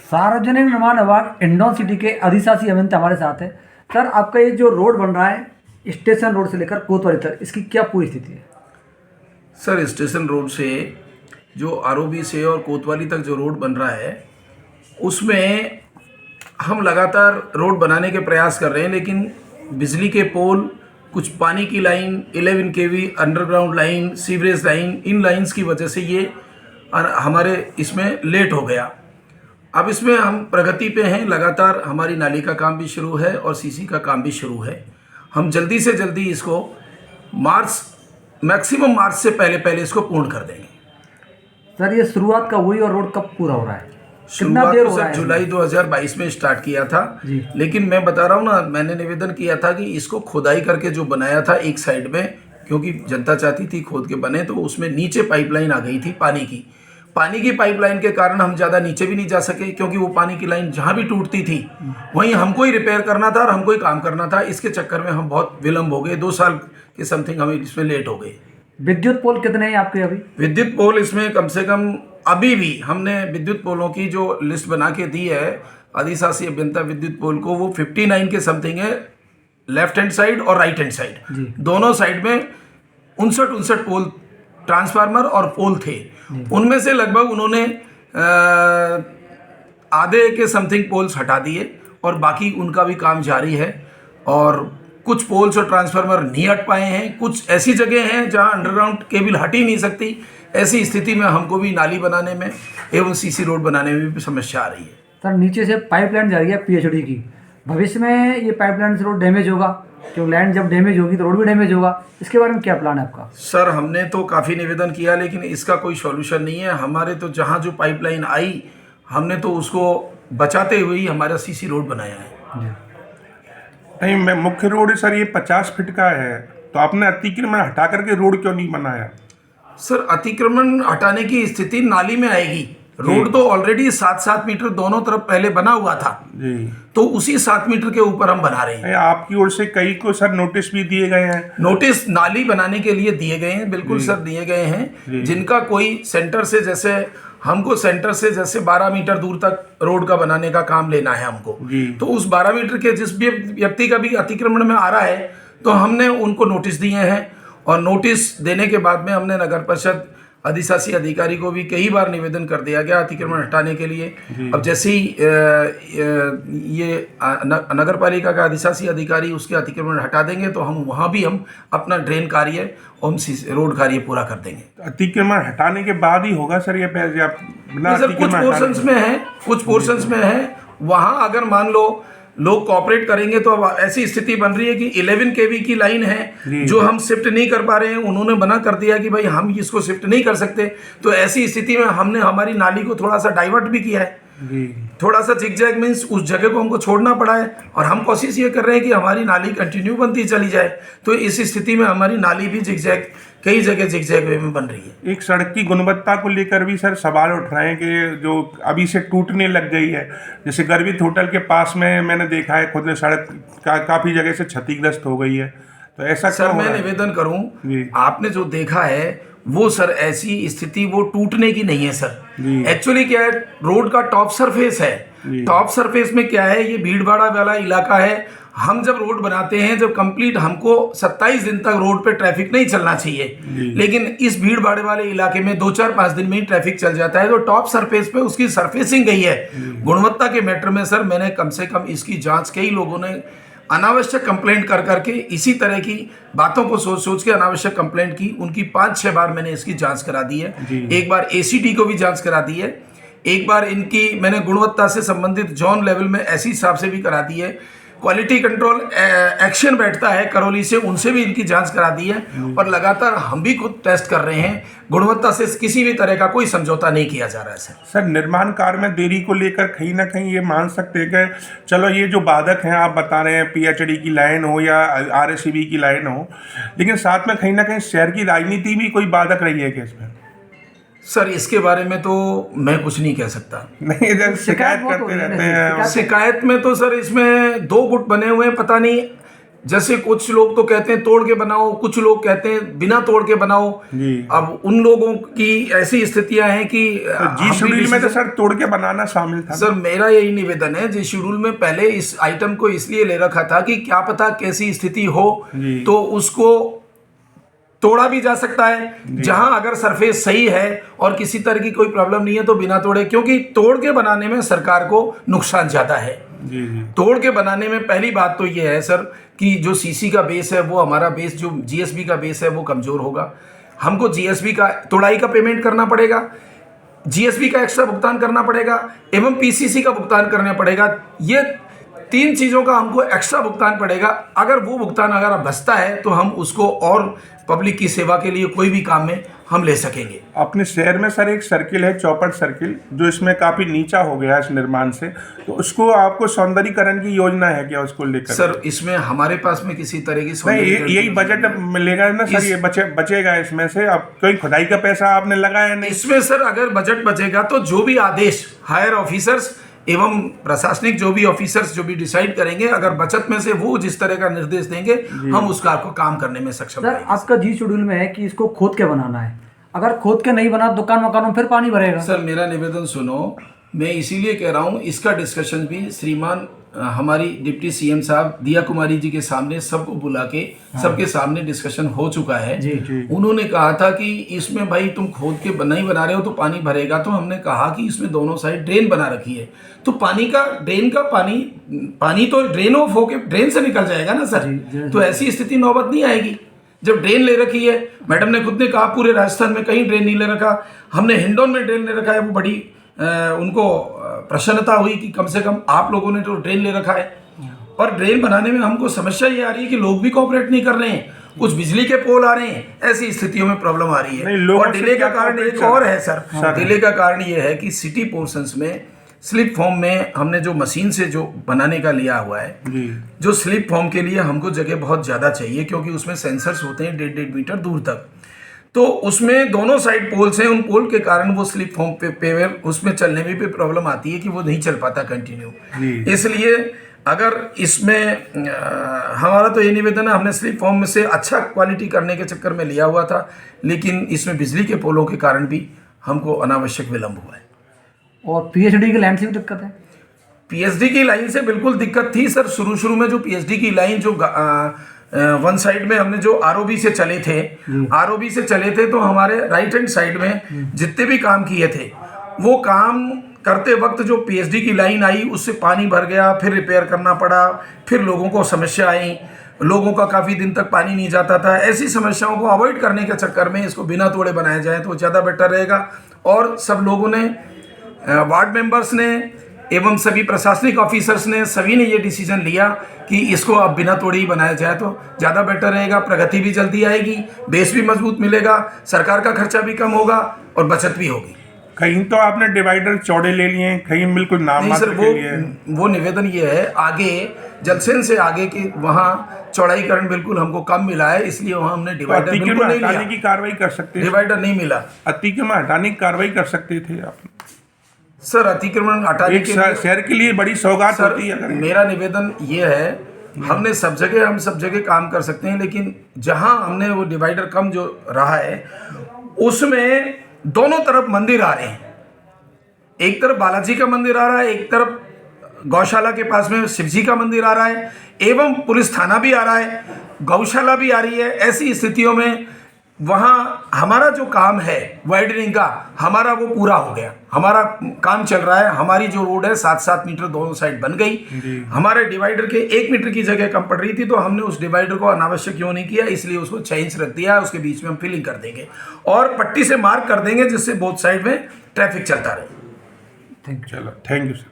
सार्वजनिक निर्माण विभाग हिंडौन सिटी के अधिशासी अभियंता हमारे साथ है। सर, आपका ये जो रोड बन रहा है स्टेशन रोड से लेकर कोतवाली तक, इसकी क्या पूरी स्थिति है? सर, स्टेशन रोड से जो आरओबी से और कोतवाली तक जो रोड बन रहा है उसमें हम लगातार रोड बनाने के प्रयास कर रहे हैं, लेकिन बिजली के पोल, कुछ पानी की लाइन, 11 केवी अंडरग्राउंड लाइन, सीवरेज लाइन, इन लाइंस की वजह से ये हमारे इसमें लेट हो गया। अब इसमें हम प्रगति पे हैं, लगातार हमारी नाली का काम भी शुरू है और सीसी का काम भी शुरू है। हम जल्दी से जल्दी इसको मैक्सिमम मार्च से पहले इसको पूर्ण कर देंगे। सर, ये शुरुआत कब हुई और रोड कब पूरा हो रहा है? कितना शुरुआत देर तो हो रहा सर है? जुलाई 2022 में स्टार्ट किया था जी। लेकिन मैं बता रहा हूँ ना, मैंने निवेदन किया था कि इसको खुदाई करके जो बनाया था एक साइड में, क्योंकि जनता चाहती थी खोद के बने, तो उसमें नीचे पाइपलाइन आ गई थी पानी की पाइपलाइन के कारण हम ज़्यादा नीचे भी नहीं जा सके, क्योंकि वो पानी की लाइन जहाँ भी टूटती थी वहीं हमको ही रिपेयर करना था और हमको ही काम करना था। इसके चक्कर में हम बहुत विलम्ब हो गए, 2 साल के समथिंग हम इसमें लेट हो गए। विद्युत पोल कितने हैं आपके अभी? विद्युत पोल इसमें कम से कम अभी भी हमने विद्युत पोलों की जो लिस्ट बना के दी है अधिशासी अभियंता विद्युत पोल को, वो 59 के समथिंग है, लेफ्ट हैंड साइड और राइट हैंड साइड, दोनों साइड में 59 पोल ट्रांसफार्मर और पोल थे। उनमें से लगभग उन्होंने आधे के समथिंग पोल्स हटा दिए और बाकी उनका भी काम जारी है। और कुछ पोल्स और ट्रांसफार्मर नहीं हट पाए हैं, कुछ ऐसी जगह हैं जहां अंडरग्राउंड केबल हट ही नहीं सकती। ऐसी स्थिति में हमको भी नाली बनाने में एवं सीसी रोड बनाने में भी समस्या आ रही है। सर, नीचे से पाइपलाइन जा रही है पीएचडी की, भविष्य में ये पाइपलाइन से रोड डैमेज होगा, क्योंकि लैंड जब डैमेज होगी तो रोड भी डैमेज होगा। इसके बारे में क्या प्लान है आपका? सर, हमने तो काफ़ी निवेदन किया लेकिन इसका कोई सॉल्यूशन नहीं है। हमारे तो जहाँ जो पाइपलाइन आई हमने तो उसको बचाते हुए ही हमारा सीसी रोड बनाया है। नहीं, मैं मुख्य रोड सर ये 50 फीट का है, तो आपने अतिक्रमण हटा करके रोड क्यों नहीं बनाया? सर, अतिक्रमण हटाने की स्थिति नाली में आएगी। रोड तो ऑलरेडी 7-7 मीटर दोनों तरफ पहले बना हुआ था जी, तो उसी 7 मीटर के ऊपर हम बना रहे हैं। आपकी ओर से कई को सर नोटिस भी दिए गए हैं। नोटिस नाली बनाने के लिए दिए गए हैं, बिल्कुल सर दिए गए हैं। जिनका कोई सेंटर से, जैसे हमको सेंटर से जैसे 12 मीटर दूर तक रोड का बनाने का काम लेना है हमको, तो उस 12 मीटर के जिस भी व्यक्ति का भी अतिक्रमण में आ रहा है तो हमने उनको नोटिस दिए हैं। और नोटिस देने के बाद में हमने नगर परिषद अधिशासी अधिकारी को भी कई बार निवेदन कर दिया गया अतिक्रमण हटाने के लिए। अब जैसे ही ये नगर पालिका का अधिशासी अधिकारी उसके अतिक्रमण हटा देंगे तो हम वहाँ भी हम अपना ड्रेन कार्य और रोड कार्य पूरा कर देंगे। अतिक्रमण हटाने के बाद ही होगा सर ये सर, कुछ पोर्शंस में है, वहाँ अगर मान लो लोग कोऑपरेट करेंगे तो अब ऐसी स्थिति बन रही है कि 11 केवी की लाइन है जो हम शिफ्ट नहीं कर पा रहे हैं। उन्होंने मना कर दिया कि भाई हम इसको शिफ्ट नहीं कर सकते, तो ऐसी स्थिति में हमने हमारी नाली को थोड़ा सा डाइवर्ट भी किया है। थोड़ा सा जिगजैग मीन्स उस जगह को हमको छोड़ना पड़ा है और हम कोशिश ये कर रहे हैं कि हमारी नाली कंटिन्यू बनती चली जाए। तो इस स्थिति में हमारी नाली भी जिगजैग, कई जगह जिगजैग वे में बन रही है। एक सड़क की गुणवत्ता को लेकर भी सर सवाल उठ रहे हैं कि जो अभी से टूटने लग गई है, जैसे गर्वित होटल के पास में मैंने देखा है खुद ने सड़क काफ़ी जगह से क्षतिग्रस्त हो गई है, तो ऐसा सर मैं निवेदन करूं, आपने जो देखा है वो सर ऐसी स्थिति वो टूटने की नहीं है सर। एक्चुअली क्या है, रोड का टॉप सरफेस है, टॉप सरफेस में क्या है, ये भीड़ भाड़ा वाला इलाका है। हम जब रोड बनाते हैं, जब कंप्लीट, हमको 27 दिन तक रोड पे ट्रैफिक नहीं चलना चाहिए, लेकिन इस भीड़ भाड़ वाले इलाके में 2-4-5 दिन में ही ट्रैफिक चल जाता है। तो टॉप सरफेस पे उसकी सरफेसिंग गई है। गुणवत्ता के मैटर में सर मैंने कम से कम इसकी जांच, कई लोगों ने अनावश्यक कंप्लेंट कर करके इसी तरह की बातों को सोच सोच के अनावश्यक कंप्लेंट की, उनकी 5-6 बार मैंने इसकी जांच करा दी है। एक बार एसीडी को भी जांच करा दी है, एक बार इनकी मैंने गुणवत्ता से संबंधित जोन लेवल में ऐसी हिसाब से भी करा दी है। क्वालिटी कंट्रोल एक्शन बैठता है करौली से, उनसे भी इनकी जांच करा दी है और लगातार हम भी खुद टेस्ट कर रहे हैं। गुणवत्ता से किसी भी तरह का कोई समझौता नहीं किया जा रहा है सर। निर्माण कार्य में देरी को लेकर कहीं ना कहीं ये मान सकते हैं कि चलो ये जो बाधक हैं आप बता रहे हैं, पीएचडी की लाइन हो या आरएससीबी की लाइन हो, लेकिन साथ में कहीं ना कहीं शहर की राजनीति भी कोई बाधक रही है क्या इसमें? सर इसके बारे में तो मैं कुछ नहीं कह सकता। नहीं, इधर शिकायत करते रहते हैं। शिकायत में तो सर इसमें 2 गुट बने हुए हैं, पता नहीं जैसे कुछ लोग तो कहते हैं तोड़ के बनाओ, कुछ लोग कहते हैं बिना तोड़ के बनाओ। जी। अब उन लोगों की ऐसी स्थितियां हैं कि तो जी शेड्यूल में तो सर तोड़ के बनाना शामिल था। सर मेरा यही निवेदन है, जी शेड्यूल में पहले इस आइटम को इसलिए ले रखा था कि क्या पता कैसी स्थिति हो तो उसको तोड़ा भी जा सकता है। जहां अगर सरफेस सही है और किसी तरह की कोई प्रॉब्लम नहीं है तो बिना तोड़े, क्योंकि तोड़ के बनाने में सरकार को नुकसान ज्यादा है। जी जी। तोड़ के बनाने में पहली बात तो ये है सर कि जो सीसी का बेस है वो हमारा बेस, जो जीएसबी का बेस है वो कमजोर होगा। हमको जीएसबी का तोड़ाई का पेमेंट करना पड़ेगा, जीएसबी का एक्स्ट्रा भुगतान करना पड़ेगा एवं पीसीसी का भुगतान करना पड़ेगा। ये 3 चीज़ों का हमको एक्स्ट्रा भुगतान पड़ेगा। अगर वो भुगतान अगर बचता है तो हम उसको और पब्लिक की सेवा के लिए कोई भी काम में हम ले सकेंगे। अपने शहर में सर एक सर्किल है, चौपट सर्किल, जो इसमें काफी नीचा हो गया है इस निर्माण से, तो उसको आपको सौंदर्यीकरण की योजना है क्या उसको लेकर? सर इसमें हमारे पास में किसी तरह की नहीं, यही बजट मिलेगा ना सर, ये बचेगा इसमें से? अब कोई खुदाई का पैसा आपने लगाया नहीं इसमें? सर अगर बजट बचेगा तो जो भी आदेश हायर ऑफिसर्स एवं प्रशासनिक जो भी ऑफिसर्स जो भी डिसाइड करेंगे, अगर बचत में से वो जिस तरह का निर्देश देंगे हम उसका आपको काम करने में सक्षम सर रहेंगे। आपका जी शेड्यूल में है कि इसको खोद के बनाना है, अगर खोद के नहीं बना दुकान मकानों में फिर पानी भरेगा। सर मेरा निवेदन सुनो, मैं इसीलिए कह रहा हूँ इसका डिस्कशन भी श्रीमान हमारी डिप्टी सीएम साहब दिया कुमारी जी के सामने सबको बुला के सबके सामने डिस्कशन हो चुका है। उन्होंने कहा था कि इसमें भाई तुम खोद के नहीं बना रहे हो तो पानी भरेगा, तो हमने कहा कि इसमें दोनों साइड ड्रेन बना रखी है तो पानी का ड्रेन का पानी तो ड्रेन ऑफ होके ड्रेन से निकल जाएगा ना सर। तो ऐसी स्थिति नौबत नहीं आएगी। जब ड्रेन ले रखी है, मैडम ने खुद ने कहा पूरे राजस्थान में कहीं ड्रेन नहीं ले रखा, हमने हिंडौन में ड्रेन ले रखा है। वो बड़ी उनको प्रसन्नता हुई कि कम से कम आप लोगों ने तो ड्रेन ले रखा है। और ड्रेन बनाने में हमको समस्या ये आ रही है कि लोग भी कोऑपरेट नहीं कर रहे हैं, कुछ बिजली के पोल आ रहे हैं, ऐसी स्थितियों में प्रॉब्लम आ रही है। और डिले का कारण एक और है सर, डिले का कारण ये है कि सिटी पोर्शंस में स्लिप फॉर्म में हमने जो मशीन से जो बनाने का लिया हुआ है, जो स्लिप फॉर्म के लिए हमको जगह बहुत ज़्यादा चाहिए क्योंकि उसमें सेंसर्स होते हैं 1.5 मीटर दूर तक, तो उसमें दोनों साइड पोल्स हैं। उन पोल के कारण वो स्लिप फॉर्म पे उसमें चलने में भी प्रॉब्लम आती है कि वो नहीं चल पाता कंटिन्यू। इसलिए अगर इसमें हमारा तो ये निवेदन है, हमने स्लिप फॉर्म में से अच्छा क्वालिटी करने के चक्कर में लिया हुआ था, लेकिन इसमें बिजली के पोलों के कारण भी हमको अनावश्यक विलम्ब हुआ है। और पीएचडी की लाइन से भी दिक्कत है? पीएचडी की लाइन से बिल्कुल दिक्कत थी सर। शुरू में जो पीएचडी की लाइन जो वन साइड में हमने जो आरओबी से चले थे तो हमारे राइट हैंड साइड में जितने भी काम किए थे वो काम करते वक्त जो पीएचडी की लाइन आई उससे पानी भर गया, फिर रिपेयर करना पड़ा, फिर लोगों को समस्या आई, लोगों का काफ़ी दिन तक पानी नहीं जाता था। ऐसी समस्याओं को अवॉइड करने के चक्कर में इसको बिना तोड़े बनाया जाए तो ज़्यादा बेटर रहेगा। और सब लोगों ने, वार्ड मेंबर्स ने एवं सभी प्रशासनिक ऑफिसर्स ने, सभी ने ये डिसीजन लिया कि इसको अब बिना तोड़े ही बनाया जाए तो ज़्यादा बेटर रहेगा। प्रगति भी जल्दी आएगी, बेस भी मजबूत मिलेगा, सरकार का खर्चा भी कम होगा और बचत भी होगी। कहीं तो आपने डिवाइडर चौड़े ले लिए, कहीं बिल्कुल नाम मात्र के लिए। वो निवेदन ये है, आगे जलसेन से आगे की वहाँ चौड़ाईकरण बिल्कुल हमको कम मिला है, इसलिए वहाँ हमने डिवाइडर बिल्कुल नहीं लिया। की कार्रवाई कर सकते थे, डिवाइडर नहीं मिला, अतिक्रमण हटाने की कार्रवाई कर सकते थे आप सर। अतिक्रमण हटाने के लिए शहर के लिए बड़ी सौगात होती है। मेरा निवेदन ये है, हम सब जगह काम कर सकते हैं, लेकिन जहाँ हमने वो डिवाइडर कम जो रहा है उसमें दोनों तरफ मंदिर आ रहे हैं। एक तरफ बालाजी का मंदिर आ रहा है, एक तरफ गौशाला के पास में शिवजी का मंदिर आ रहा है, एवं पुलिस थाना भी आ रहा है, गौशाला भी आ रही है। ऐसी स्थितियों में वहाँ हमारा जो काम है वाइडनिंग का, हमारा वो पूरा हो गया, हमारा काम चल रहा है। हमारी जो रोड है 7-7 मीटर दोनों साइड बन गई। हमारे डिवाइडर के 1 मीटर की जगह कम पड़ रही थी, तो हमने उस डिवाइडर को अनावश्यक क्यों नहीं किया, इसलिए उसको 6 इंच रख दिया। उसके बीच में हम फिलिंग कर देंगे और पट्टी से मार्क कर देंगे जिससे बोथ साइड में ट्रैफिक चलता रहे। चलो, थैंक यू सर।